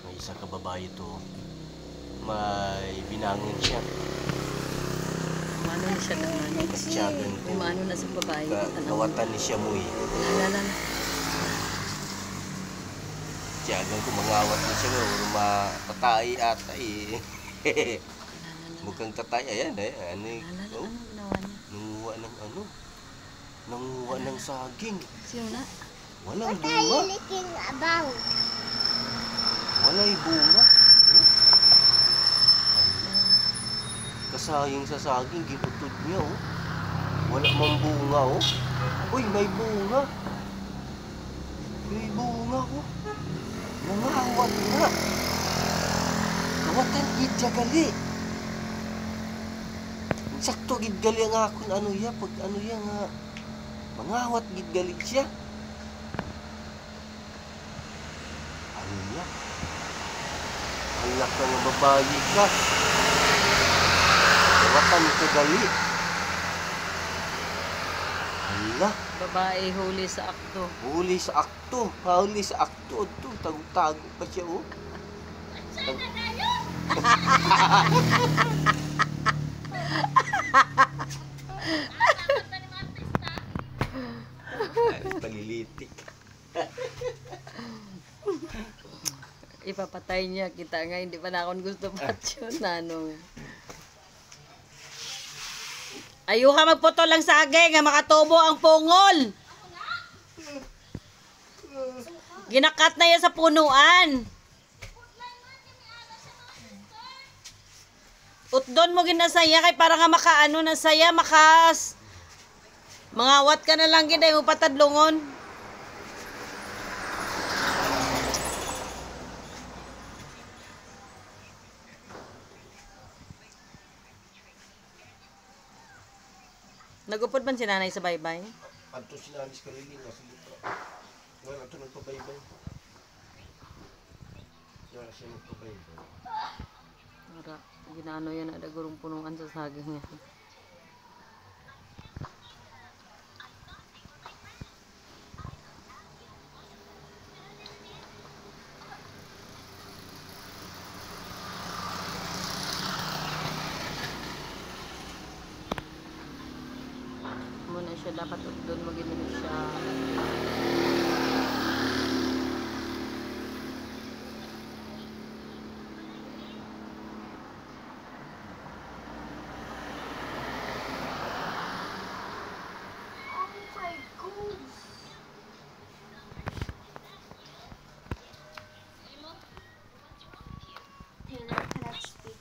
May isa ka babae to. May binangon siya. Umano na siya naman. Katsyagan to. Umano na sa babae. Kawatan ni siya mo eh. Alala na. Katsyagan ko mangawat ni siya mo. Matatay ata eh. Mukhang tatay. Ayan eh. Ano eh. Alala ano ginawa niya? Nanguha ng ano. Nanguha ng saging. Sino na? Walang What are you bunga. looking about? Walay bunga. Kasayang sa saging, ginutod niya oh. Wala mang bunga oh. Uy, may bunga. May bunga oh. Nangawat na. Kawatan gid siya gali. Sakto gid gali ang akon ano ya, pag ano ya nga. Mangawat gid gali siya. Ano ya? Anak ka ng babae ka. Kawatan ka gali. Hala. Babae huli sa akto. Huli sa akto. Huli sa akto. Ito, tago-tago pa siya, oh. Ay, palilitik. Ipapatay niya. Kita nga, hindi pa na akong gusto patyo na ano. Ayuha magputol lang saging nga makatubo ang pungol. Ginakat na yan sa punuan. Utdon mo ginasaya kay para nga makaano na saya makas. Mangawat ka na lang gid ay mo patadlongon. Nagupod man si nanay sa baybay? Anto sinalis ka rin nga sa buka. Wala ito nagpabaybay. Wala siya nagpabaybay. Para ginano yan na dagurong punuan sa saging niya. Muna siya dapat doon magino siya. Oh my goodness. Taylor cannot speak.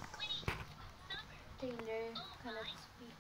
Taylor cannot speak.